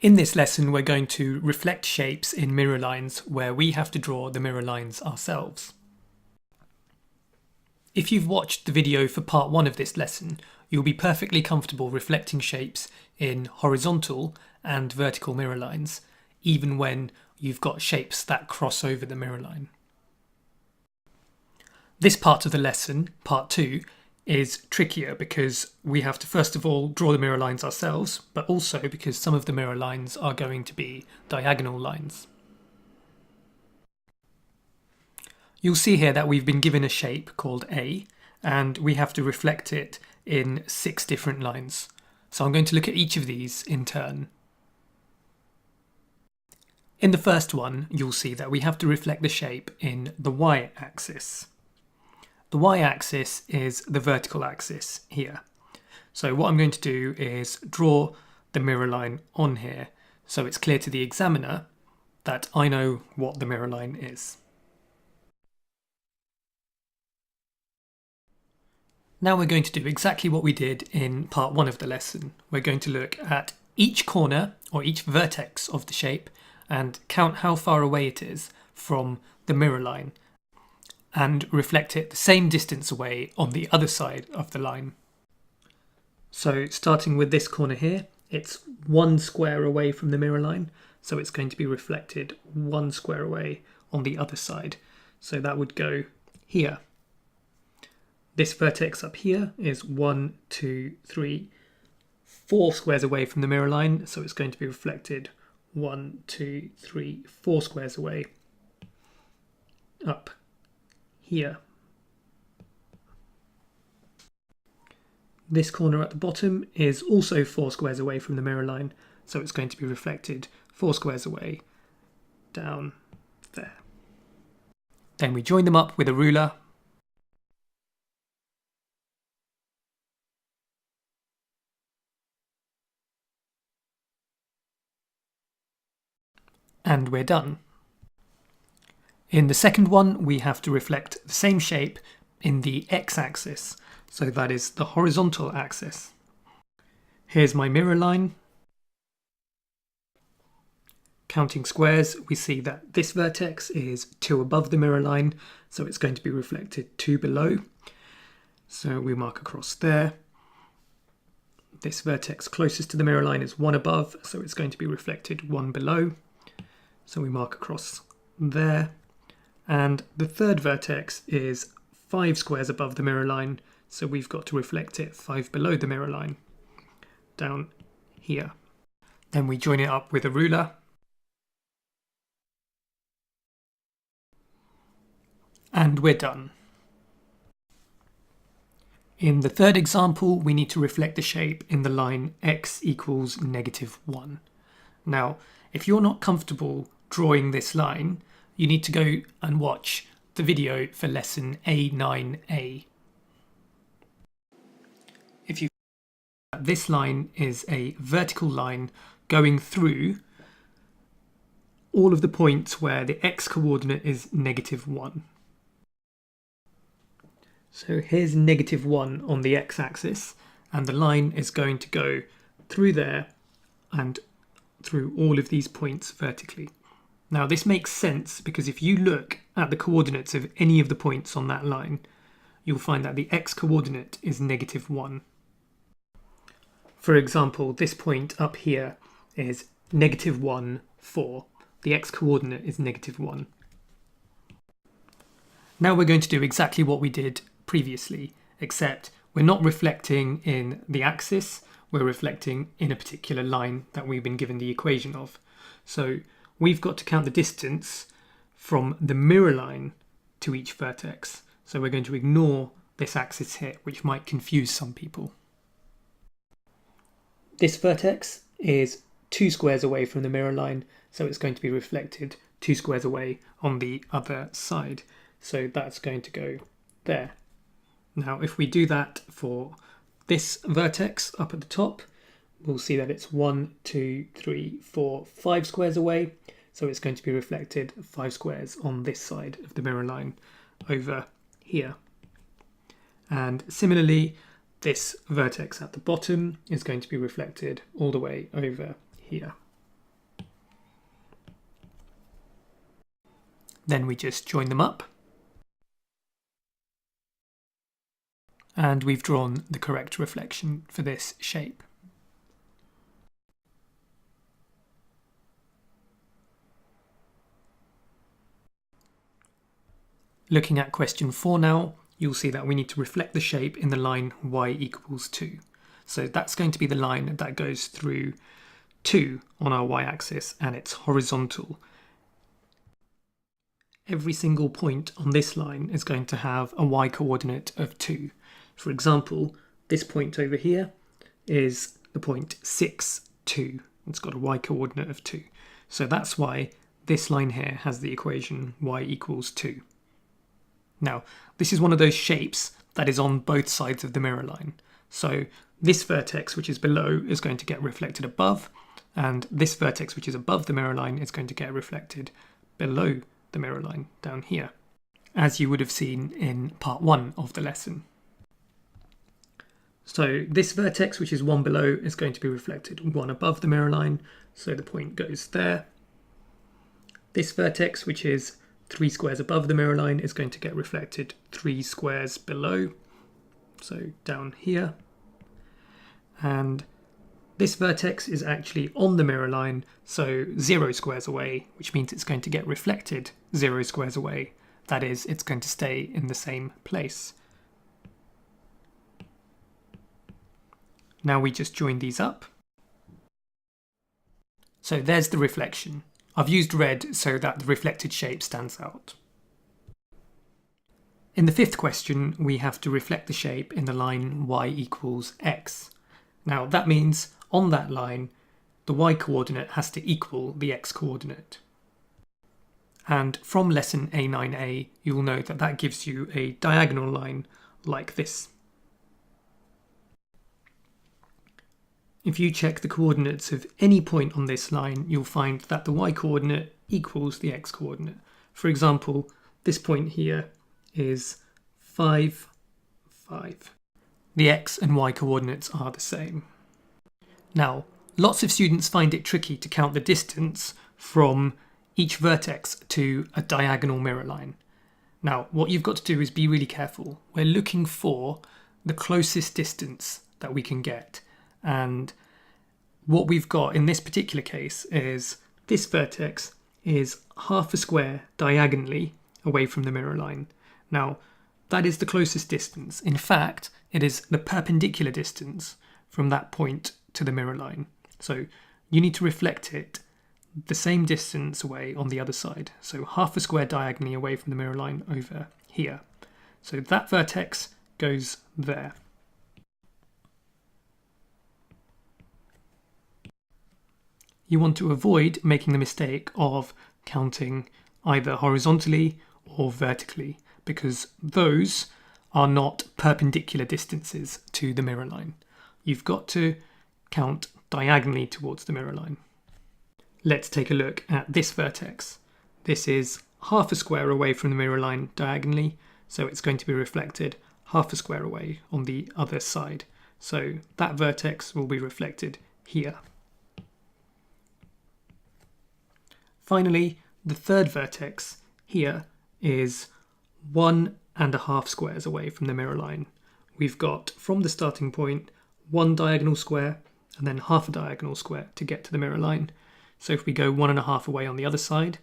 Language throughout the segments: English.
In this lesson, we're going to reflect shapes in mirror lines where we have to draw the mirror lines ourselves. If you've watched the video for part 1 of this lesson, you'll be perfectly comfortable reflecting shapes in horizontal and vertical mirror lines, even when you've got shapes that cross over the mirror line. This part of the lesson, part 2, is trickier because we have to first of all draw the mirror lines ourselves, but also because some of the mirror lines are going to be diagonal lines. You'll see here that we've been given a shape called A, and we have to reflect it in 6 different lines. So I'm going to look at each of these in turn. In the first one, you'll see that we have to reflect the shape in the y-axis. The y-axis is the vertical axis here. So what I'm going to do is draw the mirror line on here so it's clear to the examiner that I know what the mirror line is. Now we're going to do exactly what we did in part 1 of the lesson. We're going to look at each corner or each vertex of the shape and count how far away it is from the mirror line, and reflect it the same distance away on the other side of the line. So starting with this corner here, it's 1 square away from the mirror line, so it's going to be reflected 1 square away on the other side. So that would go here. This vertex up here is 1, 2, 3, 4 squares away from the mirror line, so it's going to be reflected 1, 2, 3, 4 squares away up here. This corner at the bottom is also 4 squares away from the mirror line, so it's going to be reflected 4 squares away down there. Then we join them up with a ruler. And we're done. In the second one, we have to reflect the same shape in the x-axis, so that is the horizontal axis. Here's my mirror line. Counting squares, we see that this vertex is 2 above the mirror line, so it's going to be reflected 2 below. So we mark across there. This vertex closest to the mirror line is 1 above, so it's going to be reflected 1 below. So we mark across there. And the third vertex is 5 squares above the mirror line, so we've got to reflect it 5 below the mirror line, down here. Then we join it up with a ruler. And we're done. In the third example, we need to reflect the shape in the line x equals -1. Now, if you're not comfortable drawing this line, you need to go and watch the video for lesson A9A. If you this line is a vertical line going through all of the points where the x coordinate is -1. So here's -1 on the x-axis, and the line is going to go through there and through all of these points vertically. Now this makes sense because if you look at the coordinates of any of the points on that line, you'll find that the x-coordinate is -1. For example, this point up here is -1, 4. The x-coordinate is -1. Now we're going to do exactly what we did previously, except we're not reflecting in the axis, we're reflecting in a particular line that we've been given the equation of. So we've got to count the distance from the mirror line to each vertex. So we're going to ignore this axis here, which might confuse some people. This vertex is 2 squares away from the mirror line, so it's going to be reflected 2 squares away on the other side. So that's going to go there. Now, if we do that for this vertex up at the top, we'll see that it's 1, 2, 3, 4, 5 squares away. So it's going to be reflected 5 squares on this side of the mirror line over here. And similarly, this vertex at the bottom is going to be reflected all the way over here. Then we just join them up. And we've drawn the correct reflection for this shape. Looking at question 4 now, you'll see that we need to reflect the shape in the line y equals 2. So that's going to be the line that goes through 2 on our y-axis, and it's horizontal. Every single point on this line is going to have a y-coordinate of 2. For example, this point over here is the point 6, 2. It's got a y-coordinate of 2. So that's why this line here has the equation y equals 2. Now, this is one of those shapes that is on both sides of the mirror line. So this vertex, which is below, is going to get reflected above, and this vertex, which is above the mirror line, is going to get reflected below the mirror line down here, as you would have seen in part 1 of the lesson. So this vertex, which is 1 below, is going to be reflected 1 above the mirror line, so the point goes there. This vertex, which is 3 squares above the mirror line, is going to get reflected 3 squares below, so down here. And this vertex is actually on the mirror line, so 0 squares away, which means it's going to get reflected 0 squares away. That is, it's going to stay in the same place. Now we just join these up. So there's the reflection. I've used red so that the reflected shape stands out. In the 5th question, we have to reflect the shape in the line y equals x. Now that means on that line, the y-coordinate has to equal the x-coordinate. And from lesson A9a, you'll know that that gives you a diagonal line like this. If you check the coordinates of any point on this line, you'll find that the y-coordinate equals the x-coordinate. For example, this point here is 5, 5. The x and y coordinates are the same. Now, lots of students find it tricky to count the distance from each vertex to a diagonal mirror line. Now, what you've got to do is be really careful. We're looking for the closest distance that we can get. And what we've got in this particular case is this vertex is half a square diagonally away from the mirror line. Now, that is the closest distance. In fact, it is the perpendicular distance from that point to the mirror line. So you need to reflect it the same distance away on the other side. So half a square diagonally away from the mirror line over here. So that vertex goes there. You want to avoid making the mistake of counting either horizontally or vertically, because those are not perpendicular distances to the mirror line. You've got to count diagonally towards the mirror line. Let's take a look at this vertex. This is half a square away from the mirror line diagonally, so it's going to be reflected half a square away on the other side. So that vertex will be reflected here. Finally, the third vertex here is 1.5 squares away from the mirror line. We've got from the starting point 1 diagonal square and then half a diagonal square to get to the mirror line. So if we go 1.5 away on the other side,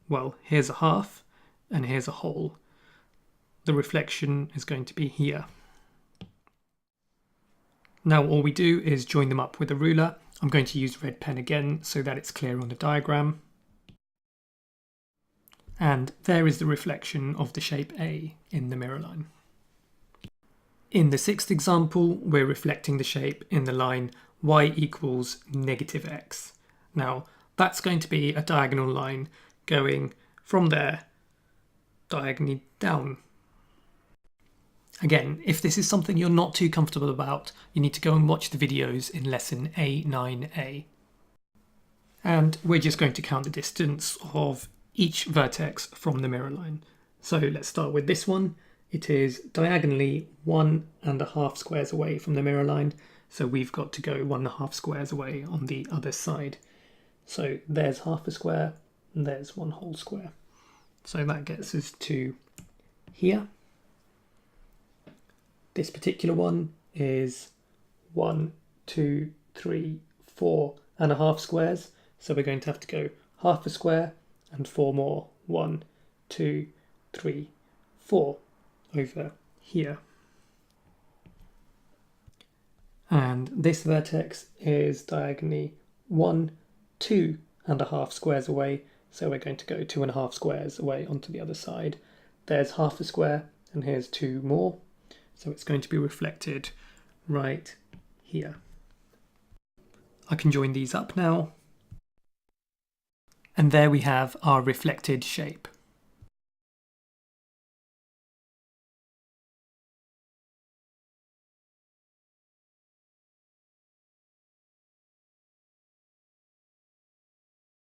well, here's a half and here's a whole. The reflection is going to be here. Now all we do is join them up with a ruler. I'm going to use red pen again so that it's clear on the diagram. And there is the reflection of the shape A in the mirror line. In the 6th example, we're reflecting the shape in the line y equals negative x. Now, that's going to be a diagonal line going from there diagonally down. Again, if this is something you're not too comfortable about, you need to go and watch the videos in lesson A9a. And we're just going to count the distance of each vertex from the mirror line. So let's start with this one. It is diagonally 1.5 squares away from the mirror line. So we've got to go 1.5 squares away on the other side. So there's half a square and there's 1 whole square. So that gets us to here. This particular one is 1, 2, 3, 4.5 squares. So we're going to have to go half a square and 4 more. 1, 2, 3, 4 over here. And this vertex is diagonally 1, 2.5 squares away. So we're going to go 2.5 squares away onto the other side. There's half a square and here's 2 more. So it's going to be reflected right here. I can join these up now. And there we have our reflected shape.